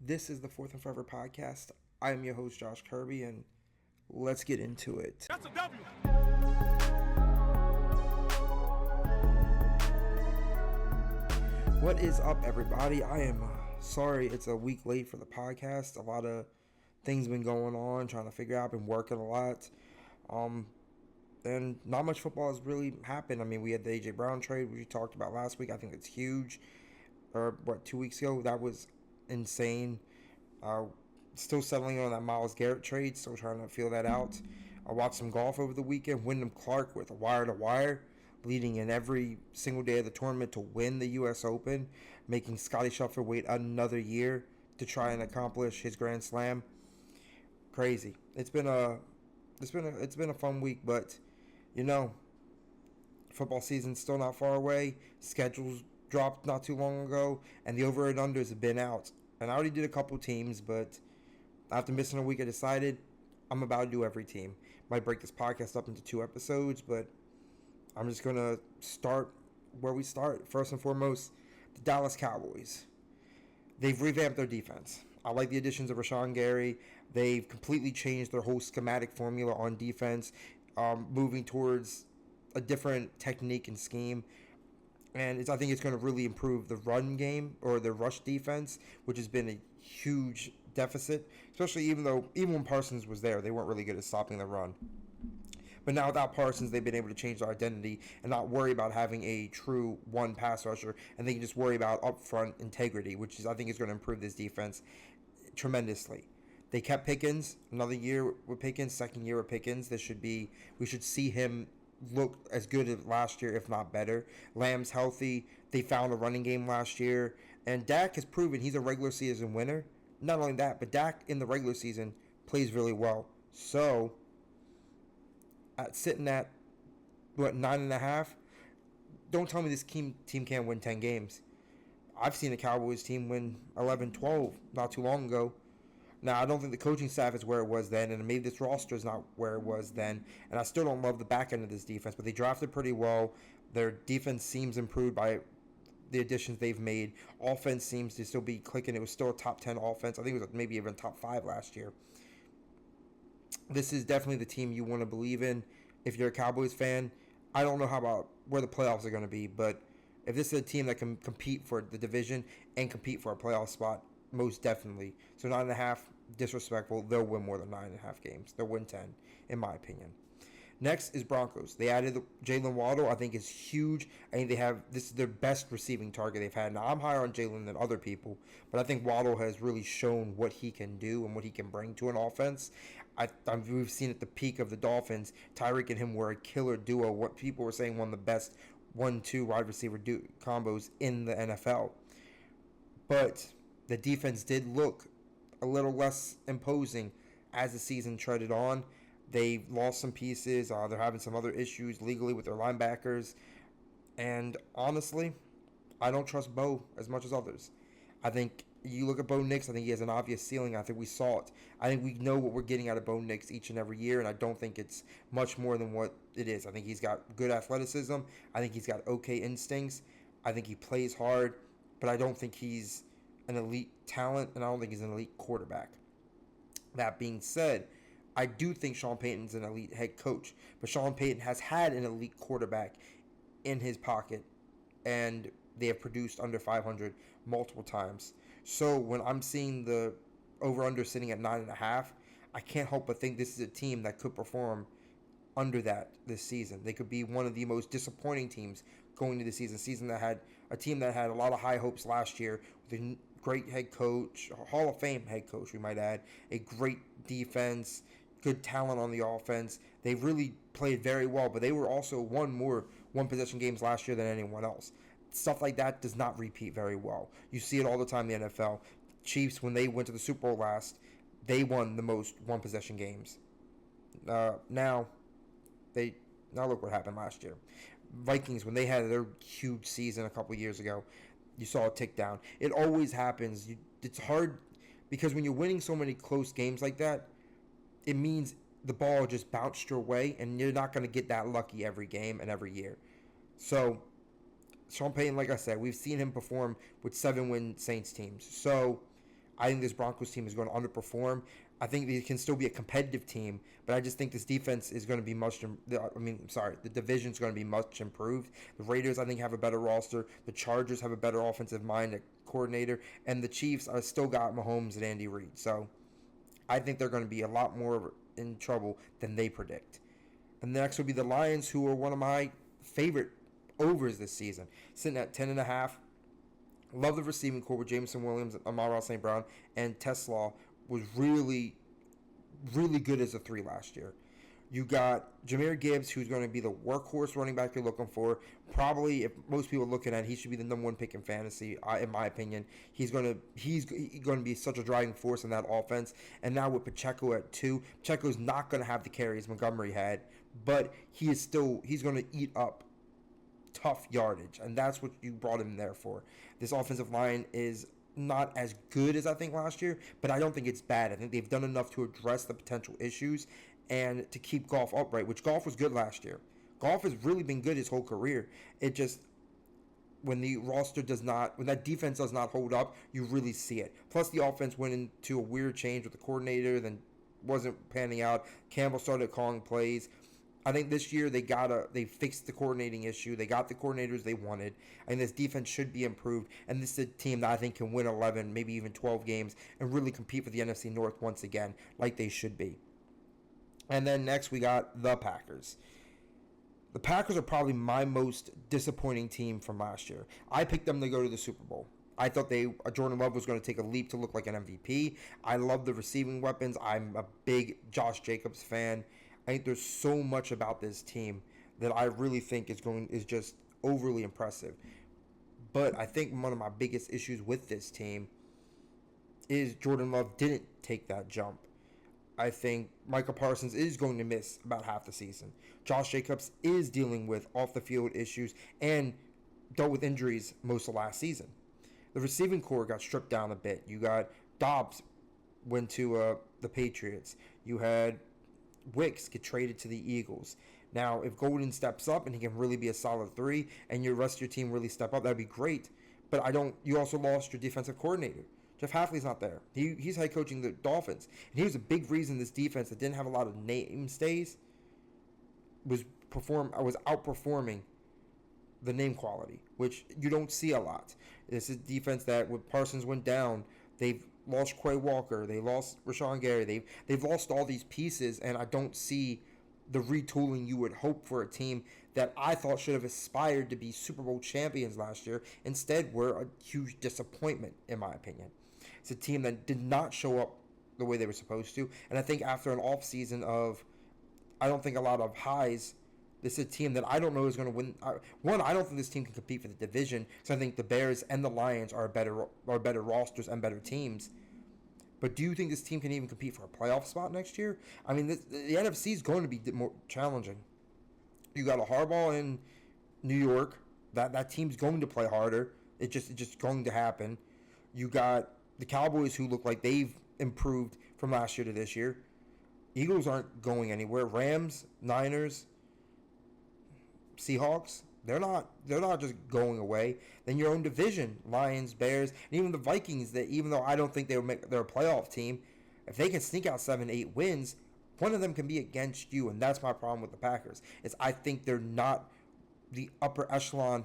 This is the Fourth and Forever podcast. I am your host, Josh Kirby, and let's get into it. That's a W. What is up, everybody? I am sorry it's a week late for the podcast. A lot of things been going on, trying to figure out, been working a lot. And not much football has really happened. I mean, we had the A.J. Brown trade, which we talked about last week. I think it's huge. 2 weeks ago? That was insane. Still settling on that Myles Garrett trade. Still trying to feel that out. I watched some golf over the weekend. Wyndham Clark with a wire-to-wire, leading in every single day of the tournament to win the U.S. Open, making Scottie Scheffler wait another year to try and accomplish his Grand Slam. Crazy. It's been a fun week, but you know, football season's still not far away. Schedules dropped not too long ago, and the over and unders have been out. And I already did a couple teams, but after missing a week, I decided I'm about to do every team. Might break this podcast up into 2 episodes, but I'm just going to start where we start. First and foremost, the Dallas Cowboys. They've revamped their defense. I like the additions of Rashawn Gary. They've completely changed their whole schematic formula on defense, moving towards a different technique and scheme. And I think it's going to really improve the run game or the rush defense, which has been a huge deficit, especially even when Parsons was there, they weren't really good at stopping the run. But now without Parsons, they've been able to change their identity and not worry about having a true one pass rusher, and they can just worry about upfront integrity, which I think is going to improve this defense tremendously. They kept Pickens, another year with Pickens, second year with Pickens. We should see him look as good as last year, if not better. Lamb's healthy. They found a running game last year. And Dak has proven he's a regular season winner. Not only that, but Dak in the regular season plays really well. So, sitting at, 9.5? Don't tell me this team can't win 10 games. I've seen a Cowboys team win 11, 12 not too long ago. Now, I don't think the coaching staff is where it was then, and maybe this roster is not where it was then, and I still don't love the back end of this defense, but they drafted pretty well. Their defense seems improved by the additions they've made. Offense seems to still be clicking. It was still a top 10 offense. I think it was maybe even top 5 last year. This is definitely the team you want to believe in if you're a Cowboys fan. I don't know about where the playoffs are going to be, but if this is a team that can compete for the division and compete for a playoff spot, most definitely. So 9.5, disrespectful. They'll win more than 9.5 games. They'll win 10, in my opinion. Next is Broncos. They added Jalen Waddle. I think is huge. I think this is their best receiving target they've had. Now, I'm higher on Jalen than other people, but I think Waddle has really shown what he can do and what he can bring to an offense. We've seen at the peak of the Dolphins, Tyreek and him were a killer duo. What people were saying, one of the best 1-2 wide receiver combos in the NFL. But the defense did look a little less imposing as the season treaded on. They lost some pieces. They're having some other issues legally with their linebackers. And honestly, I don't trust Bo as much as others. I think you look at Bo Nix, I think he has an obvious ceiling. I think we saw it. I think we know what we're getting out of Bo Nix each and every year, and I don't think it's much more than what it is. I think he's got good athleticism. I think he's got okay instincts. I think he plays hard, but I don't think he's an elite talent, and I don't think he's an elite quarterback. That being said, I do think Sean Payton's an elite head coach, but Sean Payton has had an elite quarterback in his pocket, and they have produced under 500 multiple times. So when I'm seeing the over-under sitting at 9.5, I can't help but think this is a team that could perform under that this season. They could be one of the most disappointing teams going to the season. A team that had a lot of high hopes last year with a great head coach, a Hall of Fame head coach, we might add, a great defense, good talent on the offense. They really played very well, but they were also won more one-possession games last year than anyone else. Stuff like that does not repeat very well. You see it all the time in the NFL. Chiefs, when they went to the Super Bowl last, they won the most one-possession games. Now look what happened last year. Vikings, when they had their huge season a couple years ago, you saw a tick down. It always happens. It's hard because when you're winning so many close games like that, it means the ball just bounced your way, and you're not going to get that lucky every game and every year. So, Sean Payton, like I said, we've seen him perform with 7-win Saints teams. So, I think this Broncos team is going to underperform. I think they can still be a competitive team, but I just think this defense is going to be the division is going to be much improved. The Raiders, I think, have a better roster. The Chargers have a better offensive mind at coordinator, and the Chiefs are still got Mahomes and Andy Reid. So I think they're going to be a lot more in trouble than they predict. And next would be the Lions, who are one of my favorite overs this season, sitting at 10.5. Love the receiving core with Jameson Williams, Amon-Ra St. Brown, and Tesla was really, really good as a 3 last year. You got Jahmyr Gibbs, who's going to be the workhorse running back you're looking for. Probably, if most people are looking at, he should be the number 1 pick in fantasy, in my opinion. He's going to be such a driving force in that offense. And now with Pacheco at 2, Pacheco's not going to have the carries Montgomery had, but he's going to eat up tough yardage, and that's what you brought him there for. This offensive line is not as good as I think last year, but I don't think it's bad. I think they've done enough to address the potential issues and to keep Goff upright, which Goff was good last year. Goff has really been good his whole career. It just, when that defense does not hold up, you really see it. Plus the offense went into a weird change with the coordinator, then wasn't panning out. Campbell started calling plays. I think this year they fixed the coordinating issue. They got the coordinators they wanted. And this defense should be improved. And this is a team that I think can win 11, maybe even 12 games and really compete for the NFC North once again, like they should be. And then next we got the Packers. The Packers are probably my most disappointing team from last year. I picked them to go to the Super Bowl. I thought Jordan Love was going to take a leap to look like an MVP. I love the receiving weapons. I'm a big Josh Jacobs fan. I think there's so much about this team that I really think is just overly impressive. But I think one of my biggest issues with this team is Jordan Love didn't take that jump. I think Michael Parsons is going to miss about half the season. Josh Jacobs is dealing with off-the-field issues and dealt with injuries most of last season. The receiving core got stripped down a bit. You got Dobbs went to the Patriots. You had Wicks get traded to the Eagles. Now, if Golden steps up and he can really be a solid 3 and your rest of your team really step up, that'd be great. But you also lost your defensive coordinator. Jeff Hafley's not there. He's head coaching the Dolphins. And he was a big reason this defense that didn't have a lot of name stays was outperforming the name quality, which you don't see a lot. This is a defense that when Parsons went down, they've lost Quay Walker, they lost Rashawn Gary, they've lost all these pieces, and I don't see the retooling you would hope for a team that I thought should have aspired to be Super Bowl champions last year. Instead, were a huge disappointment, in my opinion. It's a team that did not show up the way they were supposed to, and I think after an offseason of, I don't think a lot of highs, this is a team that I don't know is going to win. One, I don't think this team can compete for the division, because I think the Bears and the Lions are better rosters and better teams. But do you think this team can even compete for a playoff spot next year? I mean, the NFC is going to be more challenging. You got a Harbaugh in New York. That team's going to play harder. It's just going to happen. You got the Cowboys, who look like they've improved from last year to this year. Eagles aren't going anywhere. Rams, Niners, Seahawks, they're not just going away. Then your own division, Lions, Bears, and even the Vikings, that even though I don't think they're a playoff team, if they can sneak out 7-8 wins, one of them can be against you, and that's my problem with the Packers. Is I think they're not the upper echelon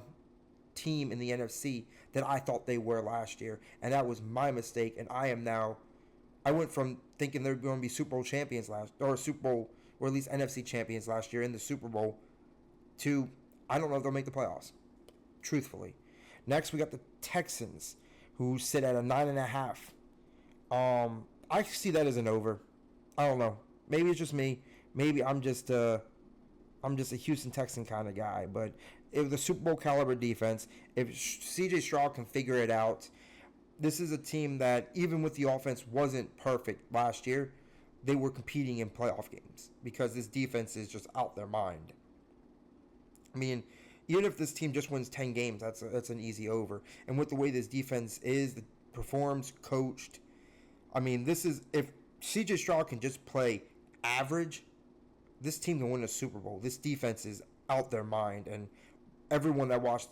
team in the NFC that I thought they were last year, and that was my mistake. And I went from thinking they're going to be Super Bowl champions or at least NFC champions last year in the Super Bowl, to I don't know if they'll make the playoffs, truthfully. Next, we got the Texans, who sit at a 9.5. I see that as an over. I don't know. Maybe it's just me. Maybe I'm just a Houston Texan kind of guy. But if the Super Bowl caliber defense, if C.J. Stroud can figure it out, this is a team that even with the offense wasn't perfect last year, they were competing in playoff games because this defense is just out their mind. I mean, even if this team just wins 10 games, that's an easy over. And with the way this defense performs, coached, I mean, if C.J. Stroud can just play average, this team can win a Super Bowl. This defense is out their mind, and everyone that watched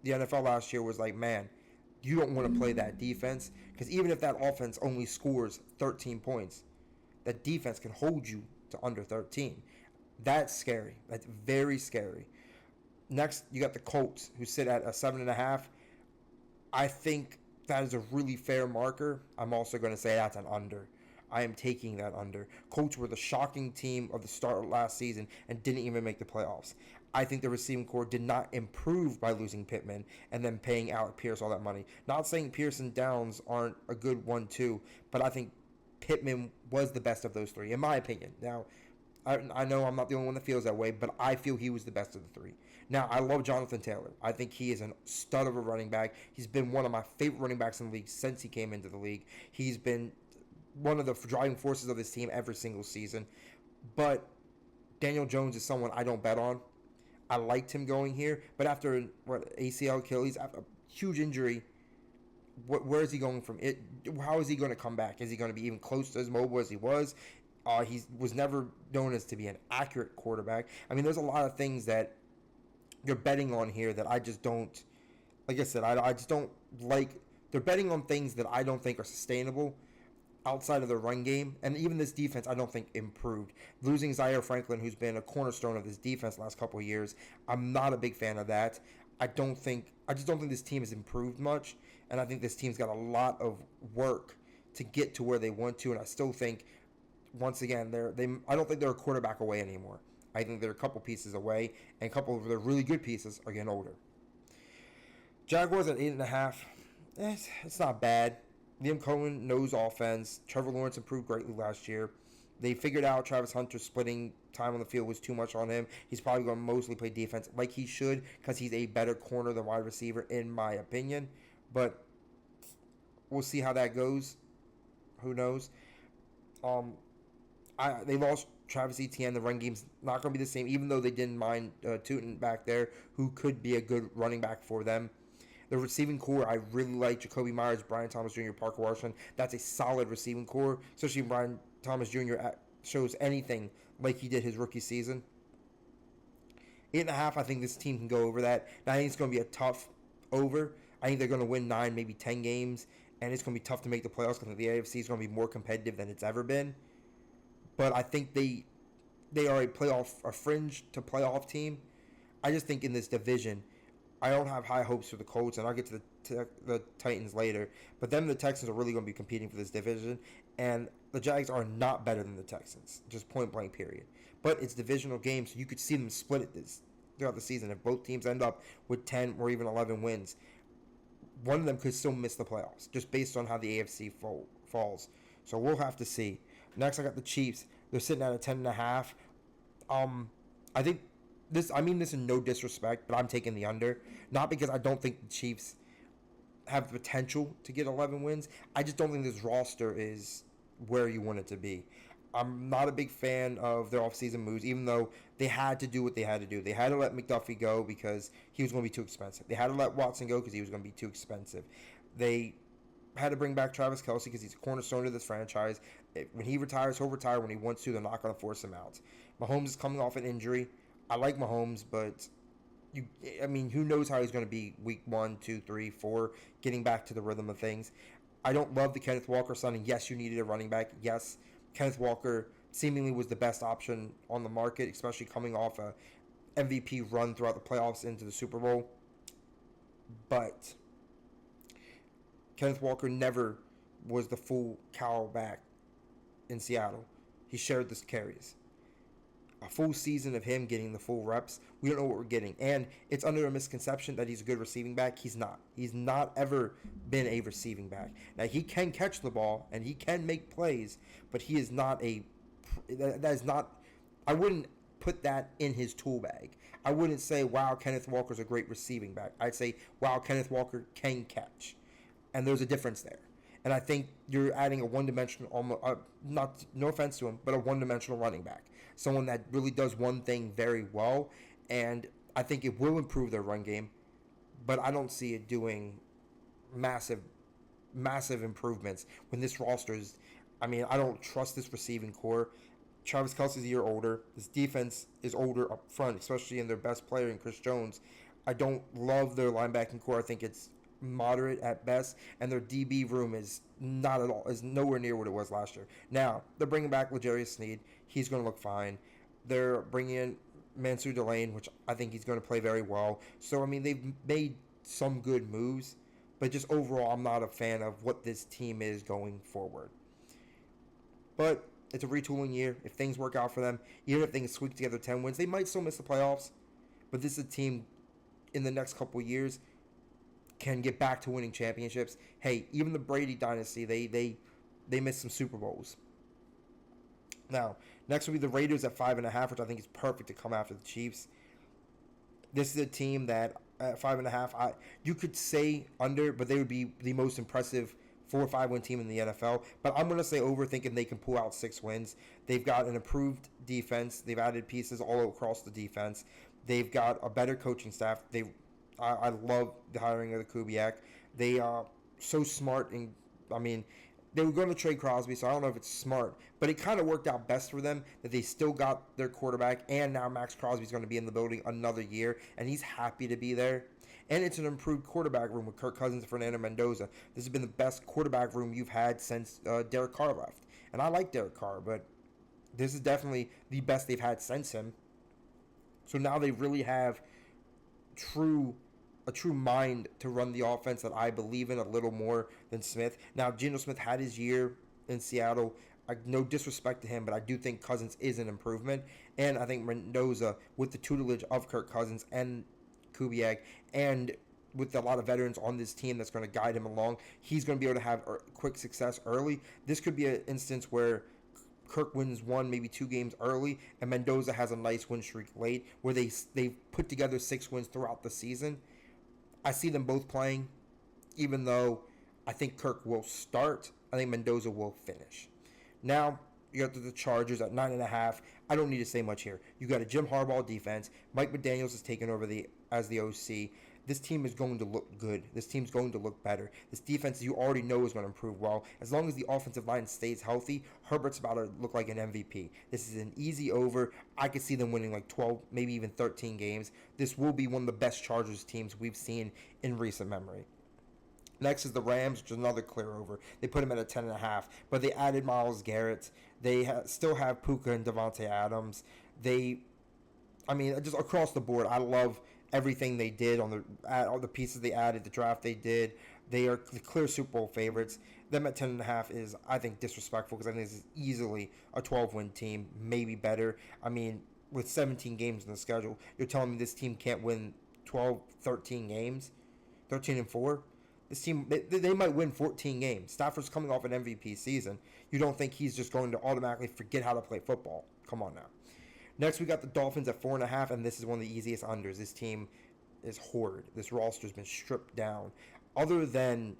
the NFL last year was like, man, You don't want to play that defense because even if that offense only scores 13 points, that defense can hold you to under 13. That's scary. That's very scary. Next, you got the Colts, who sit at a 7.5. I think that is a really fair marker. I'm also going to say that's an under. I am taking that under. Colts were the shocking team of the start of last season and didn't even make the playoffs. I think the receiving core did not improve by losing Pittman and then paying Alec Pierce all that money. Not saying Pierce and Downs aren't a good 1-2, but I think Pittman was the best of those three, in my opinion. Now, I know I'm not the only one that feels that way, but I feel he was the best of the three. Now, I love Jonathan Taylor. I think he is a stud of a running back. He's been one of my favorite running backs in the league since he came into the league. He's been one of the driving forces of this team every single season. But Daniel Jones is someone I don't bet on. I liked him going here, but after ACL, Achilles, after a huge injury, where is he going from it? How is he going to come back? Is he going to be even close to as mobile as he was? He was never known as to be an accurate quarterback. I mean, there's a lot of things that you're betting on here that I just don't, like I said, I just don't like. They're betting on things that I don't think are sustainable outside of the run game. And even this defense, I don't think improved. Losing Zaire Franklin, who's been a cornerstone of this defense the last couple of years, I'm not a big fan of that. I just don't think this team has improved much. And I think this team's got a lot of work to get to where they want to. And I still think, once again, I don't think they're a quarterback away anymore. I think they're a couple pieces away, and a couple of their really good pieces are getting older. Jaguars at 8.5. It's not bad. Liam Cohen knows offense. Trevor Lawrence improved greatly last year. They figured out Travis Hunter splitting time on the field was too much on him. He's probably going to mostly play defense like he should because he's a better corner than wide receiver, in my opinion. But we'll see how that goes. Who knows? They lost Travis Etienne. The run game's not going to be the same, even though they didn't mind Tootin back there, who could be a good running back for them. The receiving core, I really like Jacoby Myers, Brian Thomas Jr., Parker Washington. That's a solid receiving core, especially if Brian Thomas Jr. shows anything like he did his rookie season. 8.5, I think this team can go over that. Now, I think it's going to be a tough over. I think they're going to win 9, maybe 10 games, and it's going to be tough to make the playoffs because the AFC is going to be more competitive than it's ever been. But I think they are a fringe to playoff team. I just think in this division, I don't have high hopes for the Colts, and I'll get to the Titans later. But them and the Texans are really going to be competing for this division, and the Jags are not better than the Texans, just point blank period. But it's divisional games, so you could see them split it throughout the season. If both teams end up with 10 or even 11 wins, one of them could still miss the playoffs, just based on how the AFC falls. So we'll have to see. Next, I got the Chiefs. They're sitting at a 10.5. I think this. I mean this in no disrespect, but I'm taking the under. Not because I don't think the Chiefs have the potential to get 11 wins. I just don't think this roster is where you want it to be. I'm not a big fan of their offseason moves, even though they had to do what they had to do. They had to let McDuffie go because he was going to be too expensive. They had to let Watson go because he was going to be too expensive. They had to bring back Travis Kelce because he's a cornerstone of this franchise. When he retires, he'll retire when he wants to. They're not going to force him out. Mahomes is coming off an injury. I like Mahomes, but who knows how he's going to be week 1, 2, 3, 4, getting back to the rhythm of things. I don't love the Kenneth Walker signing. Yes, you needed a running back. Yes, Kenneth Walker seemingly was the best option on the market, especially coming off a MVP run throughout the playoffs into the Super Bowl. But Kenneth Walker never was the full cow back in Seattle. He shared the carries. A full season of him getting the full reps, we don't know what we're getting. And it's under a misconception that he's a good receiving back. He's not. He's not ever been a receiving back. Now, he can catch the ball, and he can make plays, but he is not that is not, I wouldn't put that in his tool bag. I wouldn't say, wow, Kenneth Walker's a great receiving back. I'd say, wow, Kenneth Walker can catch. And there's a difference there. And I think you're adding a one-dimensional, no offense to him, but a one-dimensional running back. Someone that really does one thing very well. And I think it will improve their run game. But I don't see it doing massive improvements when this roster is, I don't trust this receiving core. Travis Kelce's a year older. This defense is older up front, especially in their best player in Chris Jones. I don't love their linebacking core. I think it's moderate at best, and their DB room is not at all, is nowhere near what it was last year. Now they're bringing back L'Jarius Sneed. He's going to look fine. They're bringing in Mansour Delane, which I think he's going to play very well. So I mean, they've made some good moves, but just overall, I'm not a fan of what this team is going forward. But it's a retooling year. If things work out for them, even if they can squeak together 10 wins, they might still miss the playoffs. But this is a team in the next couple of years can get back to winning championships. Hey, even the Brady dynasty, they missed some Super Bowls. Now, next will be the Raiders at 5.5, which I think is perfect to come after the Chiefs. This is a team that at 5.5, you could say under, but they would be the most impressive 4 or 5 win team in the NFL. But I'm going to say over, thinking they can pull out 6 wins. They've got an improved defense. They've added pieces all across the defense. They've got a better coaching staff. I love the hiring of the Kubiak. They are so smart, and I mean, they were going to trade Crosby, so I don't know if it's smart, but it kind of worked out best for them that they still got their quarterback, and now Max Crosby's going to be in the building another year, and he's happy to be there. And it's an improved quarterback room with Kirk Cousins and Fernando Mendoza. This has been the best quarterback room you've had since Derek Carr left. And I like Derek Carr, but this is definitely the best they've had since him. So now they really have a true mind to run the offense that I believe in a little more than Smith. Now, Geno Smith had his year in Seattle. No disrespect to him, but I do think Cousins is an improvement. And I think Mendoza, with the tutelage of Kirk Cousins and Kubiak, and with a lot of veterans on this team that's going to guide him along, he's going to be able to have quick success early. This could be an instance where Kirk wins 1, maybe 2 games early, and Mendoza has a nice win streak late, where they've put together 6 wins throughout the season. I see them both playing, even though I think Kirk will start. I think Mendoza will finish. Now, you got the Chargers at 9.5. I don't need to say much here. You got a Jim Harbaugh defense. Mike McDaniels has taken over as the OC. This team is going to look good. This team's going to look better. This defense you already know is going to improve well. As long as the offensive line stays healthy, Herbert's about to look like an MVP. This is an easy over. I could see them winning like 12, maybe even 13 games. This will be one of the best Chargers teams we've seen in recent memory. Next is the Rams, which is another clear over. They put him at a 10.5, but they added Myles Garrett. They still have Puka and Devontae Adams. Just across the board, I love everything they did on all the pieces they added, the draft they did. They are the clear Super Bowl favorites. Them at 10.5 is, I think, disrespectful, because I think this is easily a 12-win team, maybe better. I mean, with 17 games in the schedule, you're telling me this team can't win 12, 13 games? 13-4? This team, they might win 14 games. Stafford's coming off an MVP season. You don't think he's just going to automatically forget how to play football? Come on now. Next, we got the Dolphins at 4.5, and this is one of the easiest unders. This team is horrid. This roster's been stripped down. Other than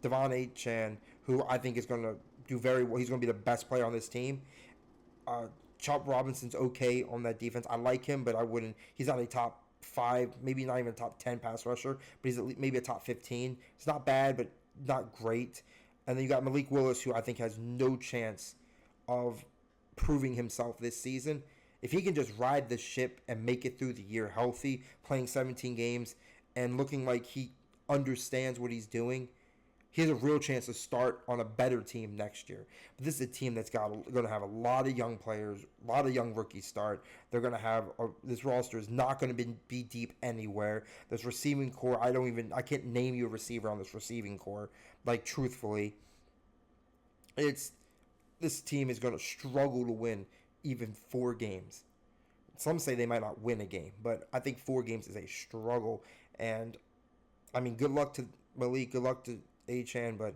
Devon Achane, who I think is going to do very well. He's going to be the best player on this team. Chop Robinson's okay on that defense. I like him, but I wouldn't. He's not a top 5, maybe not even a top 10 pass rusher, but he's at least maybe a top 15. It's not bad, but not great. And then you got Malik Willis, who I think has no chance of proving himself this season. If he can just ride the ship and make it through the year healthy, playing 17 games and looking like he understands what he's doing, he has a real chance to start on a better team next year. But this is a team that's going to have a lot of young players, a lot of young rookies start. They're going to have this roster is not going to be deep anywhere. This receiving core, I can't name you a receiver on this receiving core. Like, truthfully, this team is going to struggle to win even 4 games. Some say they might not win a game, but I think 4 games is a struggle. And I mean, good luck to Malik, good luck to Achane, but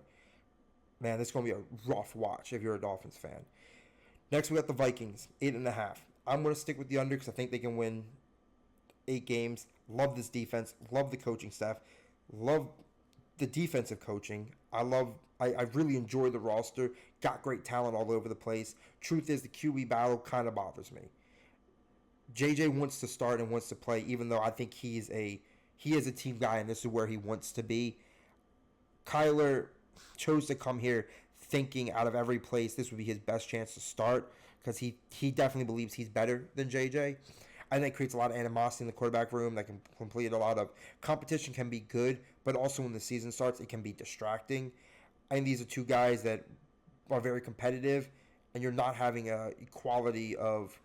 man, this is going to be a rough watch if you're a Dolphins fan. Next, we got the Vikings, 8.5. I'm going to stick with the under because I think they can win 8 games. Love this defense. Love the coaching staff. Love the defensive coaching. I really enjoy the roster. Got great talent all over the place. Truth is, the QB battle kind of bothers me. JJ wants to start and wants to play, even though I think he is a team guy and this is where he wants to be. Kyler chose to come here thinking out of every place this would be his best chance to start because he definitely believes he's better than JJ. I think it creates a lot of animosity in the quarterback room that can complete a lot of competition can be good, but also when the season starts, it can be distracting. I think these are two guys that are very competitive, and you're not having a equality of,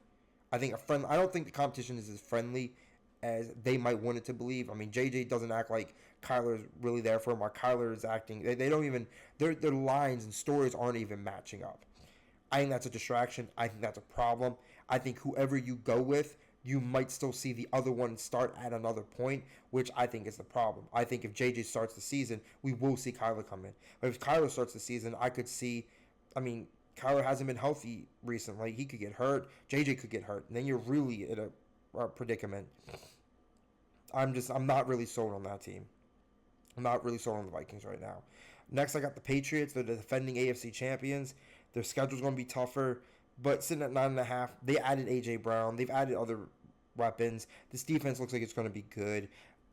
I think, a friend. I don't think the competition is as friendly as they might want it to believe. I mean, JJ doesn't act like Kyler's really there for him, or Kyler is acting. They don't even, their lines and stories aren't even matching up. I think that's a distraction. I think that's a problem. I think whoever you go with, you might still see the other one start at another point, which I think is the problem. I think if JJ starts the season, we will see Kyler come in. But if Kyler starts the season, I could see, I mean, Kyler hasn't been healthy recently. He could get hurt. JJ could get hurt. And then you're really in a predicament. I'm not really sold on that team. I'm not really sold on the Vikings right now. Next, I got the Patriots. They're the defending AFC champions. Their schedule's going to be tougher, but sitting at 9.5, they added A.J. Brown. They've added other weapons. This defense looks like it's going to be good.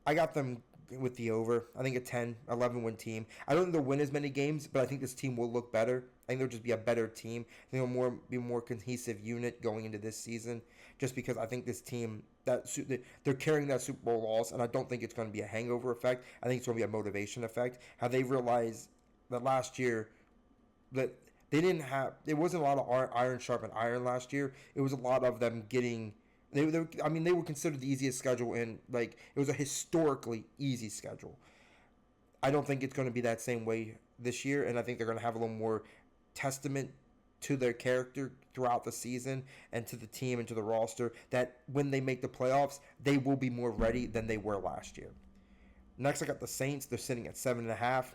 I got them with the over. I think a 10, 11 win team. I don't think they'll win as many games, but I think this team will look better. I think they'll just be a better team. I think they'll be a more cohesive unit going into this season, just because I think this team, they're carrying that Super Bowl loss, and I don't think it's going to be a hangover effect. I think it's going to be a motivation effect. How they realized that last year that they didn't have, it wasn't a lot of iron sharpened iron last year. It was a lot of them getting, they were considered the easiest schedule in, like, it was a historically easy schedule. I don't think it's going to be that same way this year, and I think they're going to have a little more testament to their character throughout the season and to the team and to the roster, that when they make the playoffs, they will be more ready than they were last year. Next, I got the Saints. They're sitting at 7.5.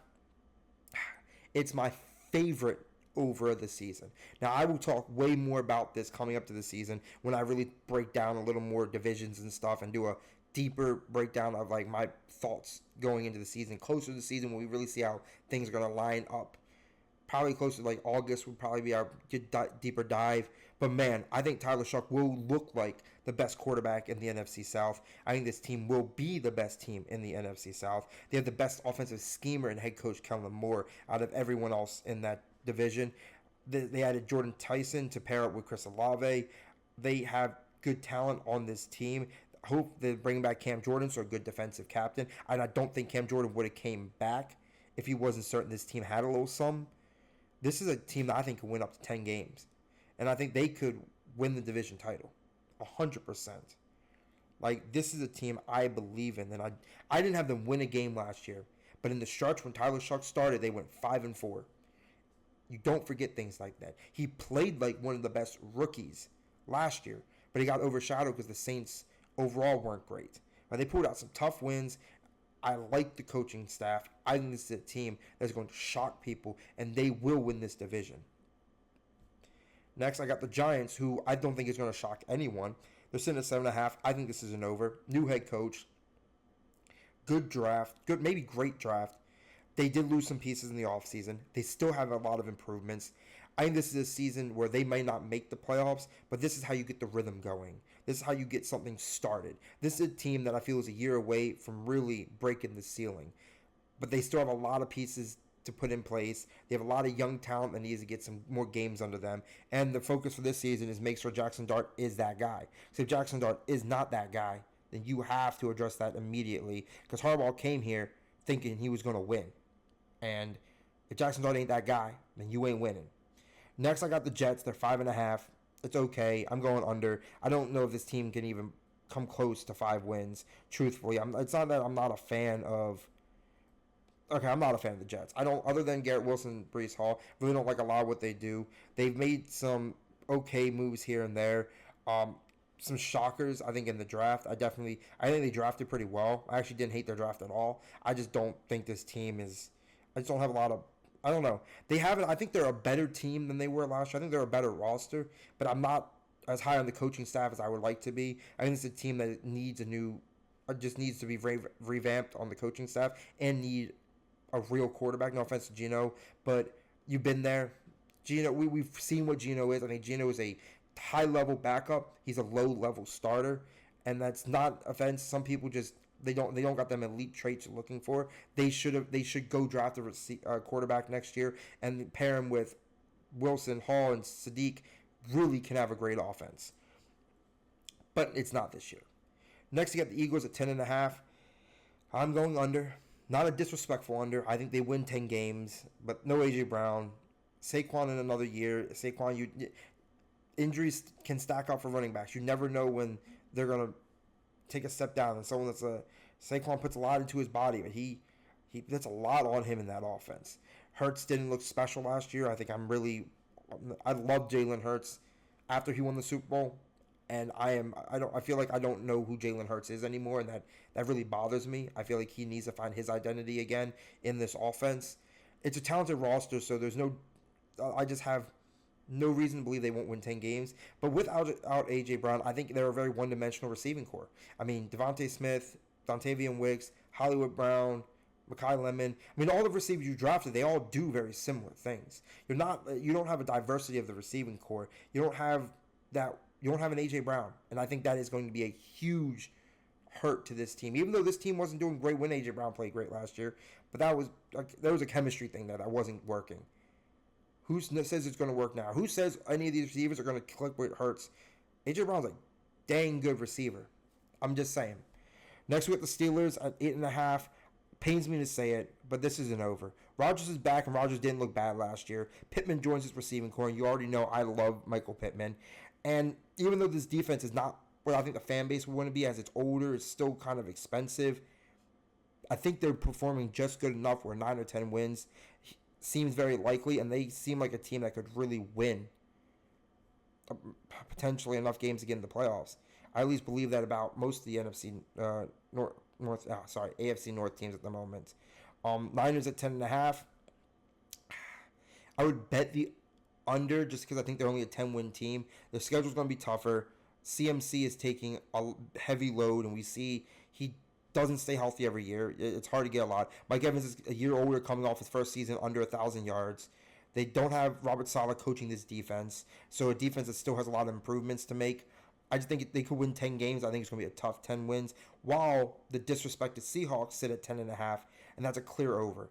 It's my favorite over of the season. Now, I will talk way more about this coming up to the season when I really break down a little more divisions and stuff and do a deeper breakdown of like my thoughts going into the season, closer to the season when we really see how things are going to line up. Probably closer to like August would probably be our deeper dive. But man, I think Tyler Shuck will look like the best quarterback in the NFC South. I think this team will be the best team in the NFC South. They have the best offensive schemer and head coach Kellen Moore out of everyone else in that division. They added Jordan Tyson to pair up with Chris Olave. They have good talent on this team. I hope they bring back Cam Jordan, so a good defensive captain. And I don't think Cam Jordan would have came back if he wasn't certain this team had a little some. This is a team that I think can win up to 10 games. And I think they could win the division title. 100%. Like, this is a team I believe in. And I didn't have them win a game last year. But in the stretch when Tyler Shuck started, they went 5-4. You don't forget things like that. He played like one of the best rookies last year. But he got overshadowed because the Saints overall weren't great. But they pulled out some tough wins. I like the coaching staff. I think this is a team that's going to shock people, and they will win this division. Next, I got the Giants, who I don't think is going to shock anyone. They're sitting at 7.5. I think this is an over. New head coach. Good draft. Good, maybe great draft. They did lose some pieces in the offseason. They still have a lot of improvements. I think this is a season where they may not make the playoffs, but this is how you get the rhythm going. This is how you get something started. This is a team that I feel is a year away from really breaking the ceiling. But they still have a lot of pieces to put in place. They have a lot of young talent that needs to get some more games under them. And the focus for this season is make sure Jackson Dart is that guy. So if Jackson Dart is not that guy, then you have to address that immediately. Because Harbaugh came here thinking he was going to win. And if Jackson Dart ain't that guy, then you ain't winning. Next, I got the Jets. They're 5.5. It's okay. I'm going under. I don't know if this team can even come close to 5 wins, truthfully. It's not that I'm not a fan of... Okay, I'm not a fan of the Jets. I don't, other than Garrett Wilson, Breece Hall, really don't like a lot of what they do. They've made some okay moves here and there. Some shockers, I think, in the draft. I think they drafted pretty well. I actually didn't hate their draft at all. I just don't think this team is... I just don't have a lot of... I don't know. I think they're a better team than they were last year. I think they're a better roster, but I'm not as high on the coaching staff as I would like to be. I think it's a team that needs just needs to be revamped on the coaching staff and need a real quarterback. No offense to Geno, but you've been there. Geno, we've seen what Geno is. I think Geno is a high-level backup. He's a low-level starter, and that's not offense. Some people just... They don't got them elite traits you're looking for. They should go draft a quarterback next year and pair him with Wilson, Hall, and Sadiq. Really can have a great offense. But it's not this year. Next, you got the Eagles at 10.5. I'm going under. Not a disrespectful under. I think they win 10 games, but no A.J. Brown. Saquon in another year. Injuries can stack up for running backs. You never know when they're going to take a step down. And someone Saquon puts a lot into his body, but he that's a lot on him in that offense. Hurts didn't look special last year. I love Jalen Hurts after he won the Super Bowl, and I feel like I don't know who Jalen Hurts is anymore, and that really bothers me. I feel like he needs to find his identity again in this offense. It's a talented roster, so I just have no reason to believe they won't win 10 games. But without A.J. Brown, I think they're a very one-dimensional receiving core. I mean, Devontae Smith, Dontavian Wicks, Hollywood Brown, Mekhi Lemon. I mean, all the receivers you drafted, they all do very similar things. You don't have a diversity of the receiving core. You don't have an A.J. Brown. And I think that is going to be a huge hurt to this team. Even though this team wasn't doing great when A.J. Brown played great last year. But there was a chemistry thing that wasn't working. Who says it's going to work now? Who says any of these receivers are going to click with Hurts? A.J. Brown's a dang good receiver. I'm just saying. Next we got the Steelers at 8.5. Pains me to say it, but this isn't over. Rodgers is back, and Rodgers didn't look bad last year. Pittman joins his receiving core, and you already know I love Michael Pittman. And even though this defense is not what I think the fan base would want to be, as it's older, it's still kind of expensive. I think they're performing just good enough where 9 or 10 wins seems very likely, and they seem like a team that could really win potentially enough games to get in the playoffs. I at least believe that about most of the NFC AFC North teams at the moment. Niners at 10.5. I would bet the under just because I think they're only a 10-win team. Their schedule's going to be tougher. CMC is taking a heavy load, and we see he doesn't stay healthy every year. It's hard to get a lot. Mike Evans is a year older, coming off his first season under 1,000 yards. They don't have Robert Saleh coaching this defense, so a defense that still has a lot of improvements to make. I just think they could win 10 games. I think it's going to be a tough 10 wins, while the disrespected Seahawks sit at 10.5, and that's a clear over.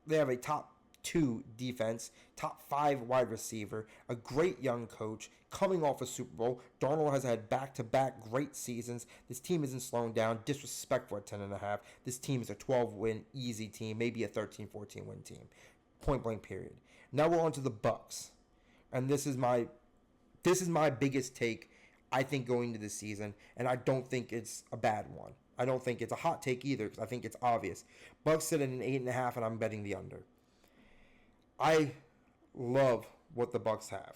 They have a top 2 defense, top 5 wide receiver, a great young coach, coming off a Super Bowl. Darnold has had back-to-back great seasons. This team isn't slowing down. Disrespectful at 10.5. This team is a 12-win easy team, maybe a 13-14 win team. Point blank period. Now we're on to the Bucks, and this is my biggest take, I think, going into this season, and I don't think it's a bad one. I don't think it's a hot take either, because I think it's obvious. Bucks sit at an 8.5, and I'm betting the under. I love what the Bucks have.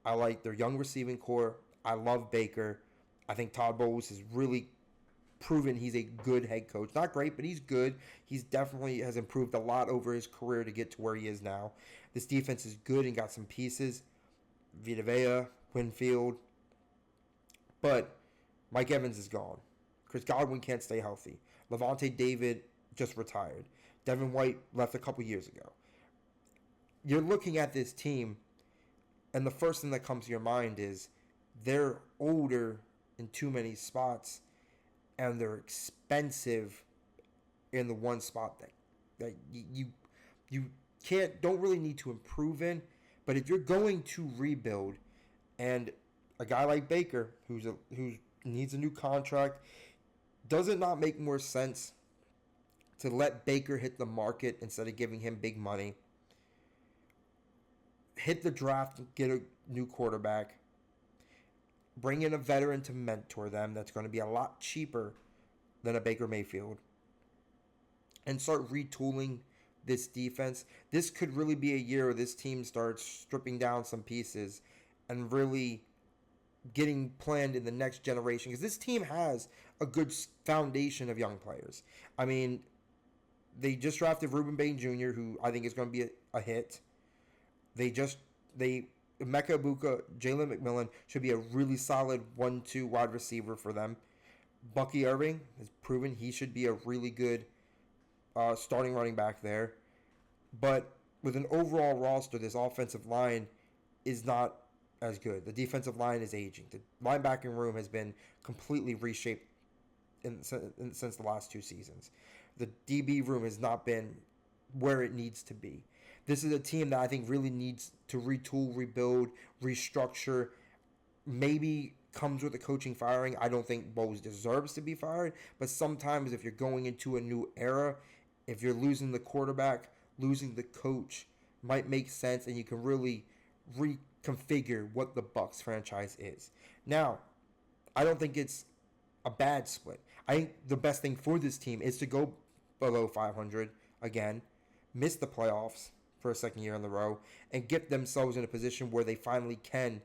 I like their young receiving core. I love Baker. I think Todd Bowles has really proven he's a good head coach. Not great, but he's good. He's definitely has improved a lot over his career to get to where he is now. This defense is good and got some pieces. Vita Vea, Winfield. But Mike Evans is gone. Chris Godwin can't stay healthy. Levante David just retired. Devin White left a couple years ago. You're looking at this team, and the first thing that comes to your mind is they're older in too many spots, and they're expensive in the one spot that you don't really need to improve in. But if you're going to rebuild, and a guy like Baker, who needs a new contract, does it not make more sense to let Baker hit the market instead of giving him big money? Hit the draft, get a new quarterback, bring in a veteran to mentor them that's going to be a lot cheaper than a Baker Mayfield, and start retooling this defense. This could really be a year where this team starts stripping down some pieces and really getting planned in the next generation, because this team has a good foundation of young players. I mean, they just drafted Ruben Bain Jr., who I think is going to be a hit. Emeka Ibuka, Jalen McMillan should be a really solid 1-2 wide receiver for them. Bucky Irving has proven he should be a really good starting running back there. But with an overall roster, this offensive line is not as good. The defensive line is aging. The linebacking room has been completely reshaped since the last 2 seasons. The DB room has not been where it needs to be. This is a team that I think really needs to retool, rebuild, restructure, maybe comes with the coaching firing. I don't think Bowles deserves to be fired, but sometimes if you're going into a new era, if you're losing the quarterback, losing the coach might make sense, and you can really reconfigure what the Bucks franchise is. Now, I don't think it's a bad split. I think the best thing for this team is to go below 500 again, miss the playoffs for a second year in a row, and get themselves in a position where they finally can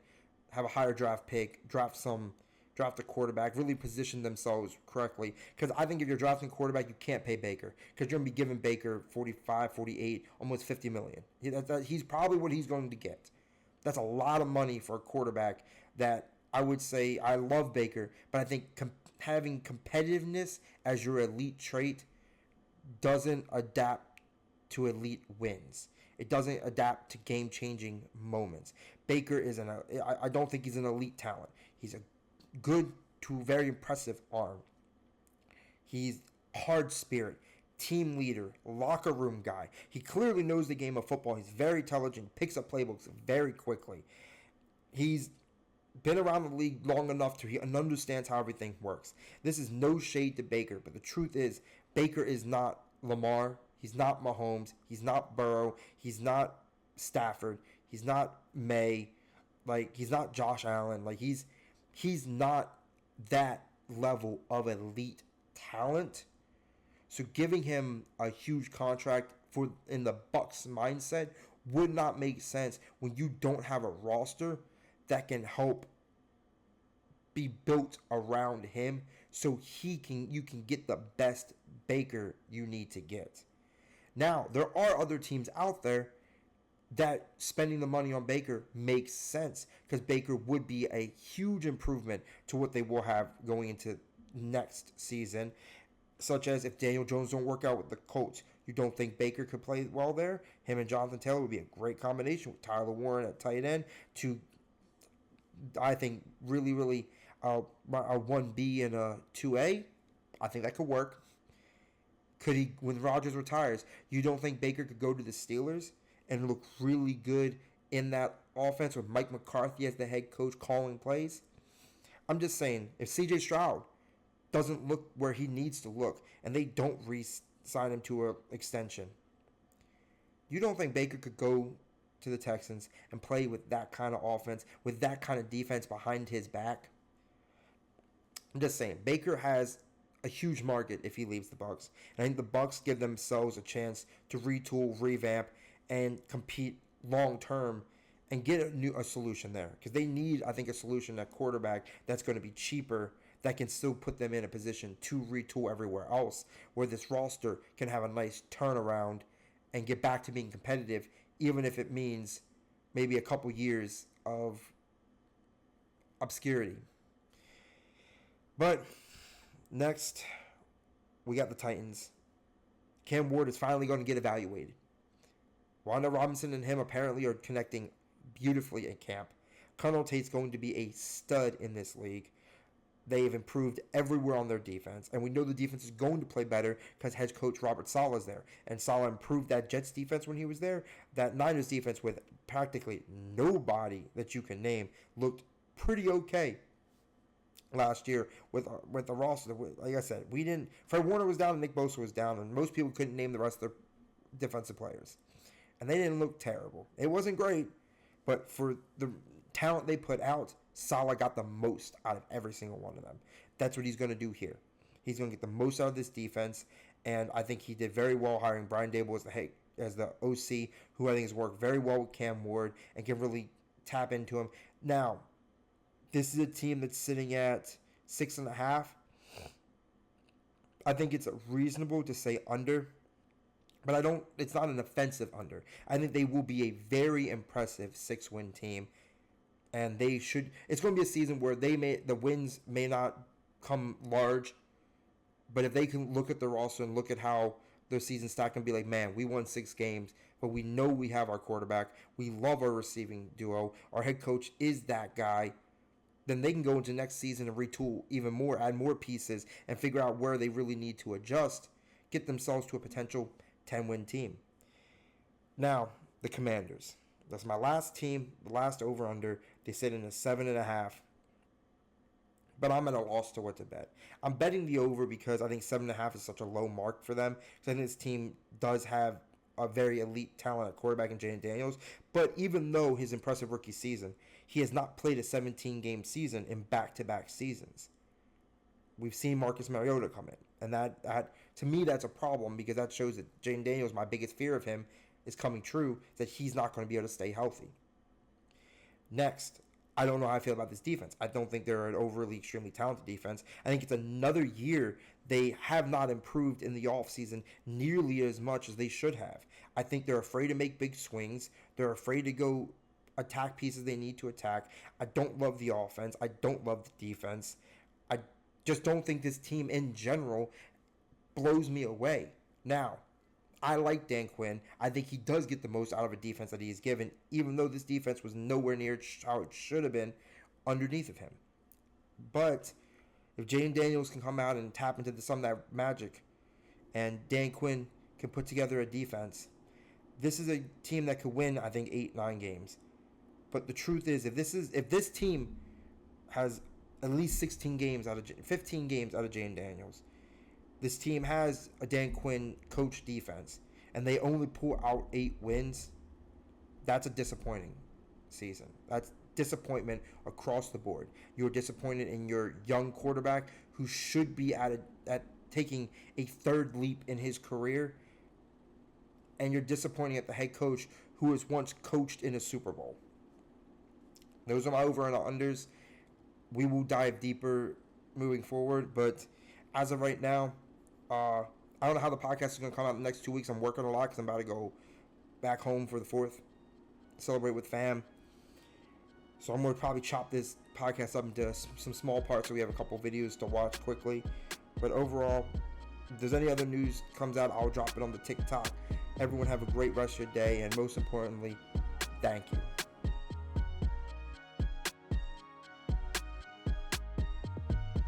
have a higher draft pick, draft a quarterback, really position themselves correctly. Because I think if you're drafting a quarterback, you can't pay Baker. Because you're going to be giving Baker 45, 48, almost $50 million. He's probably what he's going to get. That's a lot of money for a quarterback that I would say I love Baker, but I think having competitiveness as your elite trait doesn't adapt to elite wins. It doesn't adapt to game-changing moments. Baker is I don't think he's an elite talent. He's a good to very impressive arm. He's hard spirit, team leader, locker room guy. He clearly knows the game of football. He's very intelligent, picks up playbooks very quickly. He's been around the league long enough to he understands how everything works. This is no shade to Baker, but the truth is Baker is not Lamar. He's not Mahomes. He's not Burrow. He's not Stafford. He's not May. Like, he's not Josh Allen. Like, he's not that level of elite talent. So giving him a huge contract for in the Bucks mindset would not make sense when you don't have a roster that can help be built around him so you can get the best Baker you need to get. Now, there are other teams out there that spending the money on Baker makes sense because Baker would be a huge improvement to what they will have going into next season, such as if Daniel Jones don't work out with the Colts. You don't think Baker could play well there? Him and Jonathan Taylor would be a great combination with Tyler Warren at tight end to, I think, really a 1B and a 2A. I think that could work. Could he, when Rodgers retires, you don't think Baker could go to the Steelers and look really good in that offense with Mike McCarthy as the head coach calling plays? I'm just saying, if CJ Stroud doesn't look where he needs to look and they don't re-sign him to an extension, you don't think Baker could go to the Texans and play with that kind of offense, with that kind of defense behind his back? I'm just saying, Baker has a huge market if he leaves the Bucks. And I think the Bucks give themselves a chance to retool, revamp, and compete long term and get a solution there. Because they need, I think, a solution at quarterback that's going to be cheaper, that can still put them in a position to retool everywhere else, where this roster can have a nice turnaround and get back to being competitive, even if it means maybe a couple years of obscurity. But next, we got the Titans. Cam Ward is finally going to get evaluated. Wanda Robinson and him apparently are connecting beautifully at camp. Connell Tate's going to be a stud in this league. They've improved everywhere on their defense, and we know the defense is going to play better because head coach Robert Saleh is there. And Saleh improved that Jets defense when he was there. That Niners defense with practically nobody that you can name looked pretty okay last year with the roster. Like I said, we didn't. Fred Warner was down and Nick Bosa was down, and most people couldn't name the rest of their defensive players, and they didn't look terrible. It wasn't great, but for the talent they put out, Saleh got the most out of every single one of them. That's what he's going to do here. He's going to get the most out of this defense, and I think he did very well hiring Brian Daboll as the OC, who I think has worked very well with Cam Ward and can really tap into him. Now, this is a team that's sitting at 6.5. I think it's reasonable to say under, but it's not an offensive under. I think they will be a very impressive 6-win team, and it's going to be a season where the wins may not come large, but if they can look at the roster and look at how their season stack and be like, man, we won 6 games, but we know we have our quarterback, we love our receiving duo, our head coach is that guy, then they can go into next season and retool even more, add more pieces, and figure out where they really need to adjust, get themselves to a potential 10-win team. Now, the Commanders. That's my last team, the last over-under. They sit in a 7.5. but I'm at a loss to what to bet. I'm betting the over because I think 7.5 is such a low mark for them. Because I think this team does have a very elite talent at quarterback in Jaden Daniels. But even though his impressive rookie season, he has not played a 17-game season in back-to-back seasons. We've seen Marcus Mariota come in, and that to me that's a problem because that shows that Jaden Daniels, my biggest fear of him, is coming true, that he's not going to be able to stay healthy. Next, I don't know how I feel about this defense. I don't think they're an overly extremely talented defense. I think it's another year they have not improved in the offseason nearly as much as they should have. I think they're afraid to make big swings. They're afraid to go attack pieces they need to attack. I don't love the offense. I don't love the defense. I just don't think this team in general blows me away. Now, I like Dan Quinn. I think he does get the most out of a defense that he is given, even though this defense was nowhere near how it should have been underneath of him. But if Jaden Daniels can come out and tap into some of that magic, and Dan Quinn can put together a defense, this is a team that could win, I think, 8-9 games. But the truth is, if this team has at least 15 games out of Jaden Daniels, this team has a Dan Quinn coach defense, and they only pull out 8 wins, that's a disappointing season. That's disappointment across the board. You're disappointed in your young quarterback who should be at taking a third leap in his career, and you're disappointing at the head coach who was once coached in a Super Bowl. Those are my over and unders. We will dive deeper moving forward, but as of right now, I don't know how the podcast is going to come out in the next 2 weeks. I'm working a lot because I'm about to go back home for the 4th, celebrate with fam. So I'm going to probably chop this podcast up into some small parts so we have a couple videos to watch quickly. But overall, if there's any other news comes out, I'll drop it on the TikTok. Everyone have a great rest of your day, and most importantly, thank you.